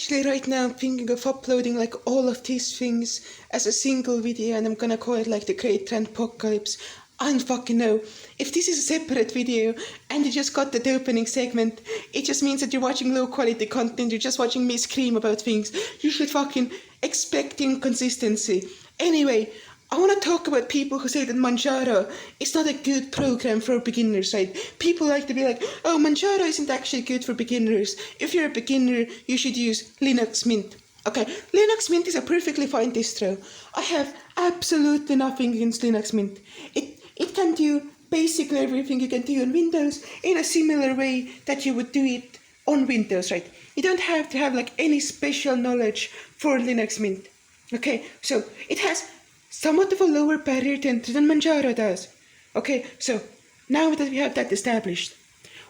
actually right now thinking of uploading like all of these things as a single video, and I'm gonna call it like the Great Trendpocalypse. I don't fucking know. If this is a separate video and you just got the opening segment, it just means that you're watching low quality content, you're just watching me scream about things. You should fucking expect inconsistency. Anyway, I want to talk about people who say that Manjaro is not a good program for beginners, right? People like to be like, oh, Manjaro isn't actually good for beginners. If you're a beginner, you should use Linux Mint. Okay, Linux Mint is a perfectly fine distro. I have absolutely nothing against Linux Mint. It can do basically everything you can do on Windows in a similar way that you would do it on Windows, right? You don't have to have like any special knowledge for Linux Mint. Okay, so it has somewhat of a lower barrier than Manjaro does. Okay, so now that we have that established,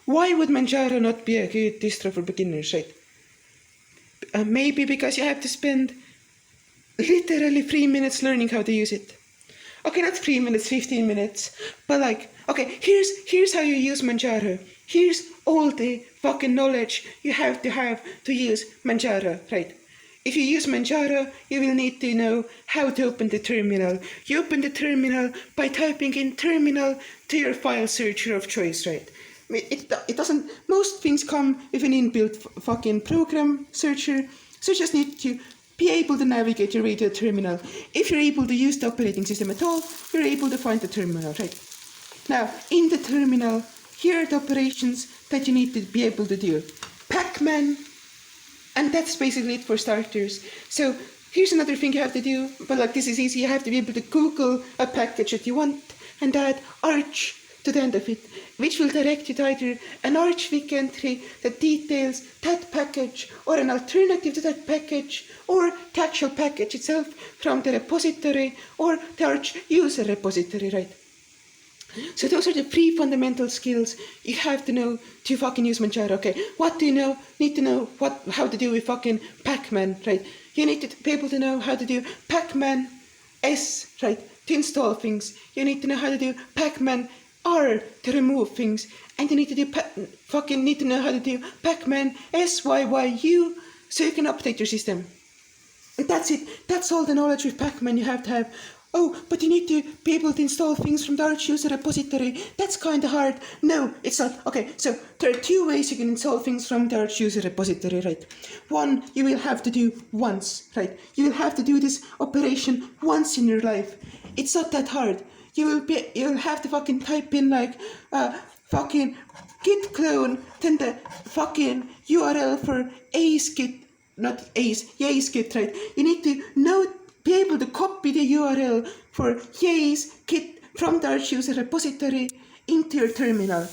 why would Manjaro not be a good distro for beginners, right? Maybe because you have to spend literally 3 minutes learning how to use it. Okay, not 3 minutes, 15 minutes, but like, okay, here's how you use Manjaro. Here's all the fucking knowledge you have to use Manjaro, right? If you use Manjaro, you will need to know how to open the terminal. You open the terminal by typing in terminal to your file searcher of choice, right? It doesn't, most things come with an inbuilt fucking program searcher, so you just need to be able to navigate your way to the terminal. If you're able to use the operating system at all, you're able to find the terminal, right? Now, in the terminal, here are the operations that you need to be able to do. Pacman, and that's basically it for starters. So here's another thing you have to do, but like this is easy. You have to be able to Google a package that you want and add arch to the end of it, which will direct you to either an arch-wiki entry that details that package or an alternative to that package or the actual package itself from the repository or the arch user repository, right? So those are the 3 fundamental skills you have to know to fucking use Manjaro. Okay, what do you know? Need to know how to do with fucking pacman, right? You need to be able to know how to do pacman S, right, to install things. You need to know how to do pacman R to remove things, and you need to do need to know how to do pacman SYYU so you can update your system. And that's it. That's all the knowledge with pacman you have to have. Oh, but you need to be able to install things from the arch user repository. That's kind of hard. No, it's not. Okay, so there are 2 ways you can install things from the arch user repository, right? One, you will have to do once, right? You will have to do this operation once in your life. It's not that hard. You'll have to fucking type in like fucking git clone, then the fucking URL for Ace git, not Ace, Yace git, right? You need to be able to copy the URL for Yace git from the arch user repository into your terminal.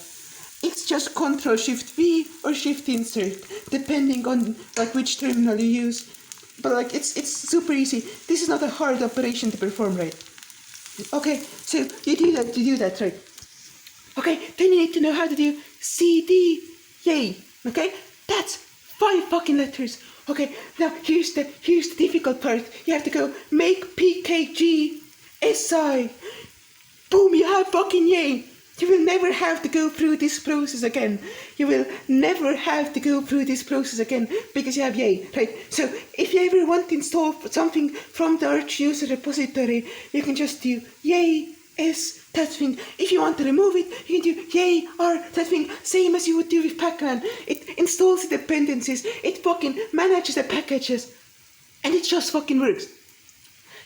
It's just Ctrl-Shift-V or Shift-Insert, depending on like which terminal you use. But like it's super easy. This is not a hard operation to perform, right? Okay, so you do that, right? Okay, then you need to know how to do CD, yay, okay? That's 5 fucking letters. Okay, now here's the difficult part. You have to go makepkg SI. Boom, you have fucking yay. You will never have to go through this process again. You will never have to go through this process again because you have yay, right? So if you ever want to install something from the arch user repository, you can just do yay S, that thing. If you want to remove it, you can do yay R, that thing. Same as you would do with pacman. It installs the dependencies, it fucking manages the packages, and it just fucking works.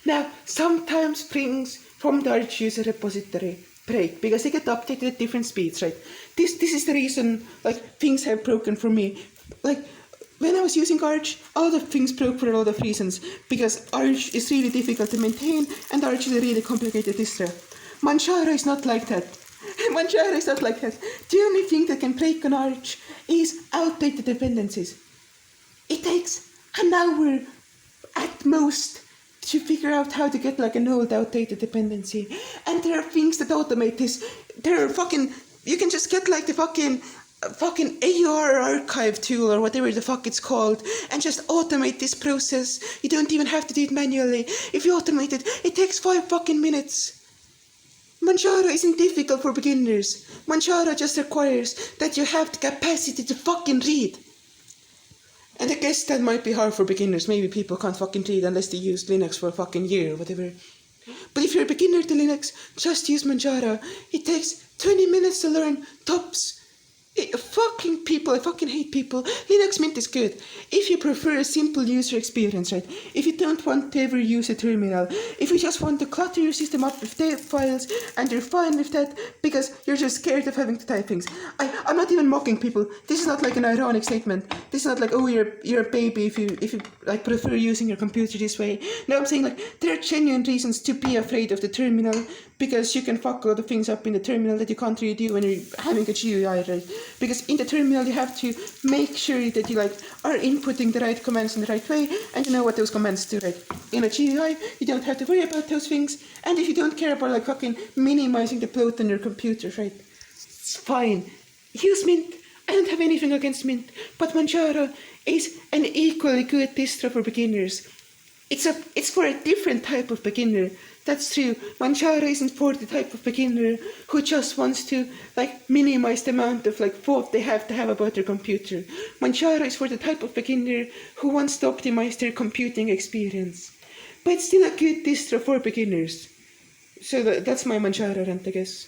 Now, sometimes things from the arch user repository break because they get updated at different speeds, right? This is the reason like things have broken for me. Like when I was using Arch, a lot of things broke for a lot of reasons because Arch is really difficult to maintain and Arch is a really complicated distro. Manjaro is not like that. Manjaro is not like that. The only thing that can break on Arch is outdated dependencies. It takes an hour at most to figure out how to get like an old outdated dependency. And there are things that automate this. There are fucking, you can just get like the fucking AUR archive tool or whatever the fuck it's called and just automate this process. You don't even have to do it manually. If you automate it, it takes 5 fucking minutes. Manjaro isn't difficult for beginners. Manjaro just requires that you have the capacity to fucking read. And I guess that might be hard for beginners. Maybe people can't fucking read unless they use Linux for a fucking year or whatever. But if you're a beginner to Linux, just use Manjaro. It takes 20 minutes to learn tops. Fucking people, I fucking hate people. Linux Mint is good if you prefer a simple user experience, right? If you don't want to ever use a terminal, if you just want to clutter your system up with dev files and you're fine with that because you're just scared of having to type things. I'm not even mocking people. This is not like an ironic statement. This is not like, oh, you're a baby if you like prefer using your computer this way. No, I'm saying like there are genuine reasons to be afraid of the terminal because you can fuck a lot of things up in the terminal that you can't really do when you're having a GUI, right? Because in the terminal you have to make sure that you like are inputting the right commands in the right way and you know what those commands do, right? In a GUI you don't have to worry about those things, and if you don't care about like fucking minimizing the bloat on your computer, right? It's fine. Use Mint. I don't have anything against Mint, but Manjaro is an equally good distro for beginners. It's for a different type of beginner. That's true. Manjaro isn't for the type of beginner who just wants to like minimize the amount of like thought they have to have about their computer. Manjaro is for the type of beginner who wants to optimize their computing experience. But it's still a good distro for beginners. So that's my Manjaro rant, I guess.